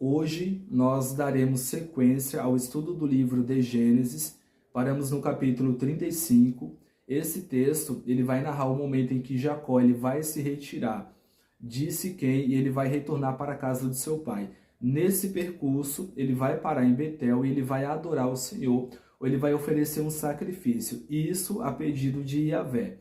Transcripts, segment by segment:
Hoje nós daremos sequência ao estudo do livro de Gênesis. Paramos no capítulo 35. Esse texto ele vai narrar o momento em que Jacó ele vai se retirar de Siquém e ele vai retornar para a casa do seu pai. Nesse percurso, ele vai parar em Betel e ele vai adorar o Senhor, ou ele vai oferecer um sacrifício, isso a pedido de Yahvé.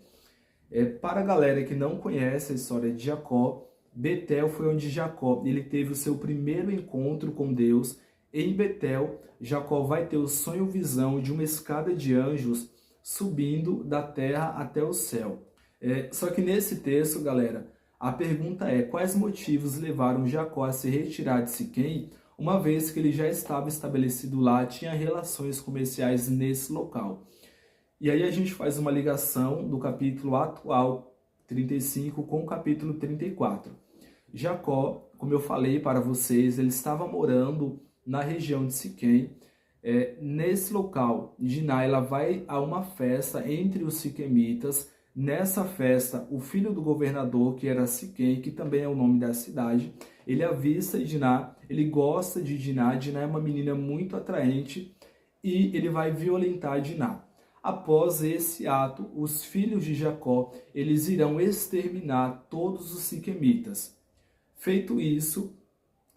Para a galera que não conhece a história de Jacó, Betel foi onde Jacó ele teve o seu primeiro encontro com Deus. Em Betel, Jacó vai ter o sonho-visão de uma escada de anjos subindo da terra até o céu. Só que nesse texto, galera, a pergunta é: quais motivos levaram Jacó a se retirar de Siquém, uma vez que ele já estava estabelecido lá, tinha relações comerciais nesse local? E aí a gente faz uma ligação do capítulo atual 35 com o capítulo 34. Jacó, como eu falei para vocês, ele estava morando na região de Siquém. Nesse local, Diná ela vai a uma festa entre os siquemitas. Nessa festa, o filho do governador, que era Siquém, que também é o nome da cidade, ele avista Diná, ele gosta de Diná. Diná é uma menina muito atraente e ele vai violentar Diná. Após esse ato, os filhos de Jacó, eles irão exterminar todos os siquemitas. Feito isso,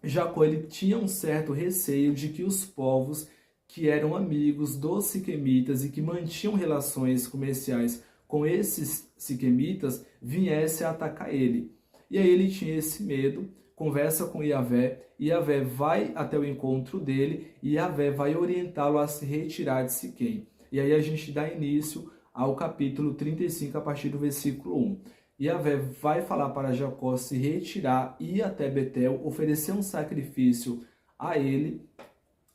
Jacó ele tinha um certo receio de que os povos que eram amigos dos siquemitas e que mantinham relações comerciais com esses siquemitas viessem a atacar ele. E aí ele tinha esse medo, conversa com Yahvé, e Yahvé vai até o encontro dele e Yahvé vai orientá-lo a se retirar de Siquém. E aí a gente dá início ao capítulo 35 a partir do versículo 1. Yahvé vai falar para Jacó se retirar, ir até Betel, oferecer um sacrifício a ele.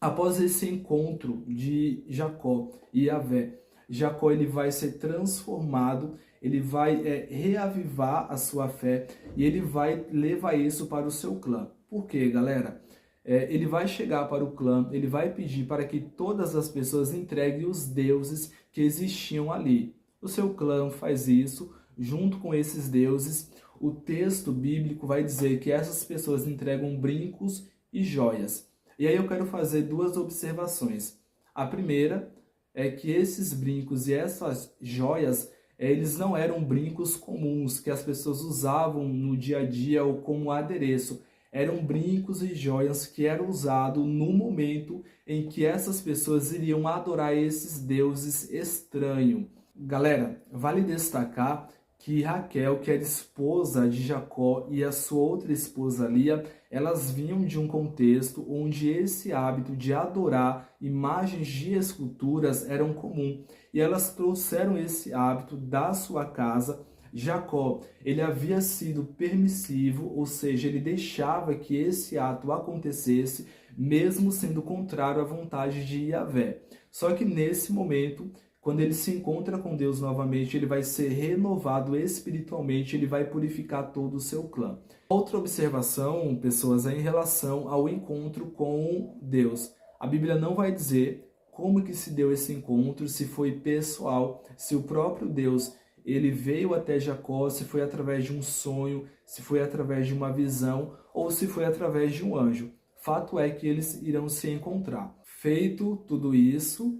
Após esse encontro de Jacó e Yahvé, Jacó ele vai ser transformado, ele vai reavivar a sua fé e ele vai levar isso para o seu clã. Por quê, galera? Ele vai chegar para o clã, ele vai pedir para que todas as pessoas entreguem os deuses que existiam ali. O seu clã faz isso junto com esses deuses. O texto bíblico vai dizer que essas pessoas entregam brincos e joias. E aí eu quero fazer duas observações. A primeira é que esses brincos e essas joias, eles não eram brincos comuns que as pessoas usavam no dia a dia ou como adereço. Eram brincos e joias que eram usados no momento em que essas pessoas iriam adorar esses deuses estranhos. Galera, vale destacar que Raquel, que era esposa de Jacó, e a sua outra esposa Lia, elas vinham de um contexto onde esse hábito de adorar imagens de esculturas era comum. E elas trouxeram esse hábito da sua casa. Jacó, ele havia sido permissivo, ou seja, ele deixava que esse ato acontecesse, mesmo sendo contrário à vontade de Yahvé. Só que nesse momento, quando ele se encontra com Deus novamente, ele vai ser renovado espiritualmente, ele vai purificar todo o seu clã. Outra observação, pessoas, é em relação ao encontro com Deus. A Bíblia não vai dizer como que se deu esse encontro, se foi pessoal, se o próprio Deus ele veio até Jacó, se foi através de um sonho, se foi através de uma visão ou se foi através de um anjo. Fato é que eles irão se encontrar. Feito tudo isso,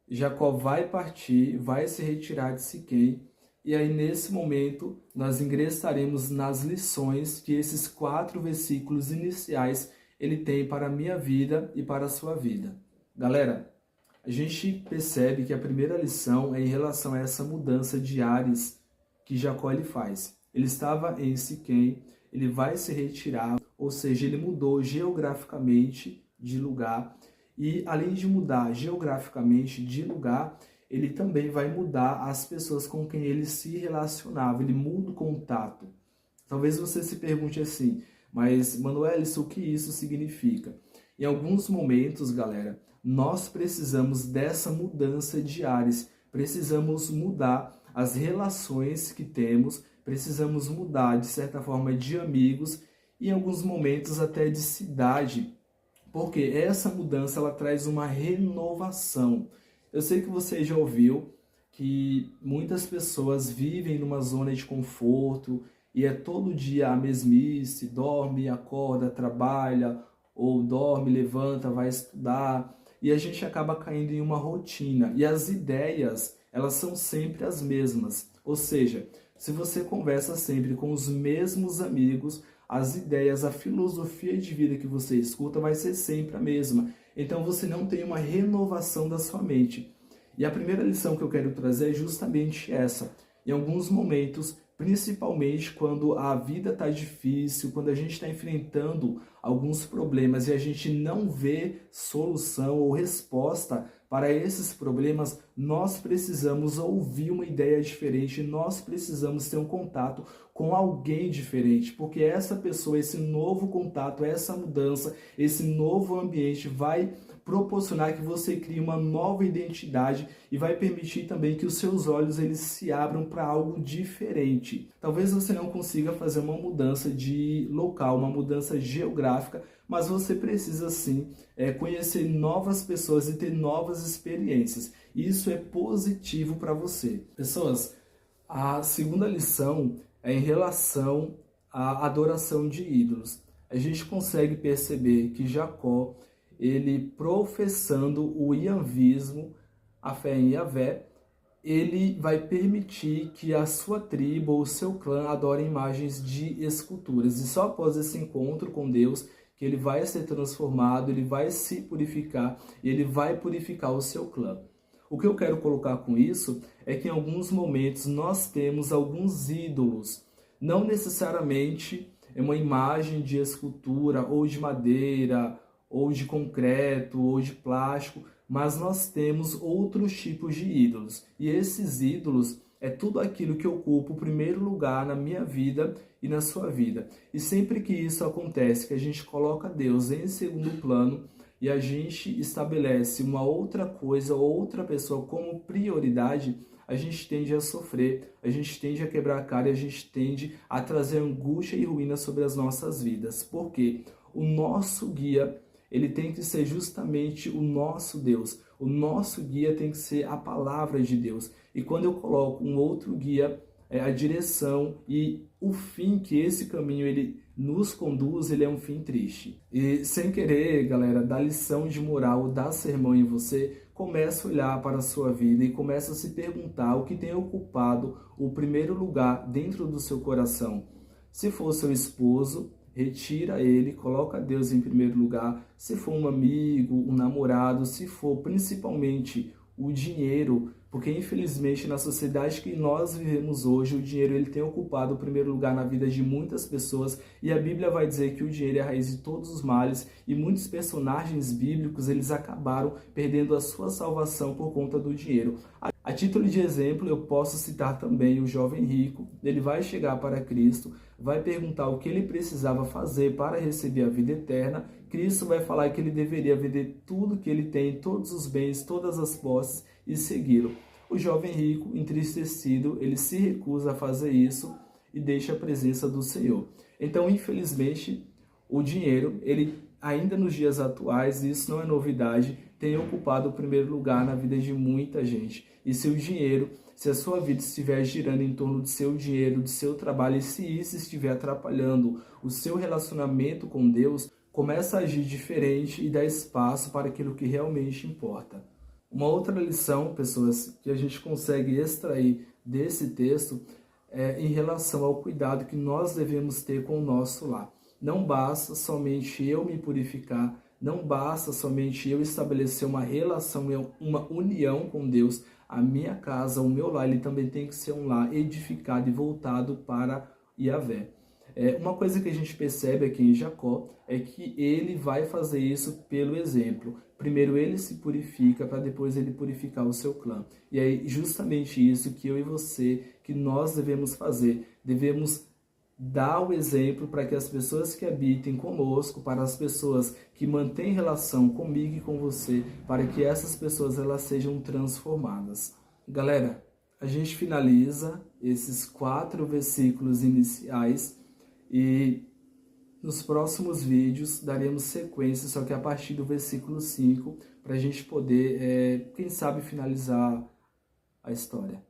Jacó vai partir, vai se retirar de Siquém, e aí nesse momento nós ingressaremos nas lições que esses 4 versículos iniciais ele tem para a minha vida e para a sua vida. Galera, a gente percebe que a primeira lição é em relação a essa mudança de ares que Jacó ele faz. Ele estava em Siquém, ele vai se retirar, ou seja, ele mudou geograficamente de lugar. E além de mudar geograficamente de lugar, ele também vai mudar as pessoas com quem ele se relacionava, ele muda o contato. Talvez você se pergunte assim, mas Manuelis, o que isso significa? Em alguns momentos, galera, nós precisamos dessa mudança de ares, precisamos mudar as relações que temos, precisamos mudar, de certa forma, de amigos e em alguns momentos até de cidade, porque essa mudança ela traz uma renovação. Eu sei que você já ouviu que muitas pessoas vivem numa zona de conforto e é todo dia a mesmice, dorme, acorda, trabalha, ou dorme, levanta, vai estudar, e a gente acaba caindo em uma rotina. E as ideias, elas são sempre as mesmas. Ou seja, se você conversa sempre com os mesmos amigos, as ideias, a filosofia de vida que você escuta vai ser sempre a mesma. Então você não tem uma renovação da sua mente. E a primeira lição que eu quero trazer é justamente essa. Em alguns momentos, principalmente quando a vida está difícil, quando a gente está enfrentando alguns problemas e a gente não vê solução ou resposta para esses problemas, nós precisamos ouvir uma ideia diferente, nós precisamos ter um contato com alguém diferente, porque essa pessoa, esse novo contato, essa mudança, esse novo ambiente vai proporcionar que você crie uma nova identidade e vai permitir também que os seus olhos eles se abram para algo diferente. Talvez você não consiga fazer uma mudança de local, uma mudança geográfica, mas você precisa sim conhecer novas pessoas e ter novas experiências. Isso é positivo para você. Pessoas, a segunda lição é em relação à adoração de ídolos. A gente consegue perceber que Jacó, ele professando o iavismo, a fé em Yahvé, ele vai permitir que a sua tribo ou o seu clã adore imagens de esculturas. E só após esse encontro com Deus que ele vai ser transformado, ele vai se purificar e ele vai purificar o seu clã. O que eu quero colocar com isso é que em alguns momentos nós temos alguns ídolos, não necessariamente é uma imagem de escultura ou de madeira, ou de concreto, ou de plástico, mas nós temos outros tipos de ídolos. E esses ídolos é tudo aquilo que ocupa o primeiro lugar na minha vida e na sua vida. E sempre que isso acontece, que a gente coloca Deus em segundo plano e a gente estabelece uma outra coisa, outra pessoa como prioridade, a gente tende a sofrer, a gente tende a quebrar a cara e a gente tende a trazer angústia e ruína sobre as nossas vidas. Porque o nosso guia, ele tem que ser justamente o nosso Deus. O nosso guia tem que ser a palavra de Deus. E quando eu coloco um outro guia, a direção e o fim que esse caminho ele nos conduz, ele é um fim triste. E sem querer, galera, dar lição de moral, dar sermão em você, começa a olhar para a sua vida e começa a se perguntar o que tem ocupado o primeiro lugar dentro do seu coração. Se for seu esposo, retira ele, coloca Deus em primeiro lugar. Se for um amigo, um namorado, se for principalmente o dinheiro, porque infelizmente na sociedade que nós vivemos hoje, o dinheiro ele tem ocupado o primeiro lugar na vida de muitas pessoas e a Bíblia vai dizer que o dinheiro é a raiz de todos os males e muitos personagens bíblicos eles acabaram perdendo a sua salvação por conta do dinheiro. A título de exemplo, eu posso citar também o jovem rico. Ele vai chegar para Cristo, vai perguntar o que ele precisava fazer para receber a vida eterna. Cristo vai falar que ele deveria vender tudo que ele tem, todos os bens, todas as posses e segui-lo. O jovem rico, entristecido, ele se recusa a fazer isso e deixa a presença do Senhor. Então, infelizmente, o dinheiro, ele ainda nos dias atuais, isso não é novidade, tem ocupado o primeiro lugar na vida de muita gente. E se o dinheiro, se a sua vida estiver girando em torno do seu dinheiro, do seu trabalho, e se isso estiver atrapalhando o seu relacionamento com Deus, começa a agir diferente e dá espaço para aquilo que realmente importa. Uma outra lição, pessoas, que a gente consegue extrair desse texto é em relação ao cuidado que nós devemos ter com o nosso lar. Não basta somente eu me purificar, não basta somente eu estabelecer uma relação, uma união com Deus. A minha casa, o meu lar, ele também tem que ser um lar edificado e voltado para Yahvé. Uma coisa que a gente percebe aqui em Jacó é que ele vai fazer isso pelo exemplo. Primeiro ele se purifica para depois ele purificar o seu clã. E é justamente isso que eu e você, que nós devemos fazer. Devemos dar o exemplo para que as pessoas que habitem conosco, para as pessoas que mantêm relação comigo e com você, para que essas pessoas elas sejam transformadas. Galera, a gente finaliza esses 4 versículos iniciais e nos próximos vídeos daremos sequência, só que a partir do versículo 5, para a gente poder, quem sabe, finalizar a história.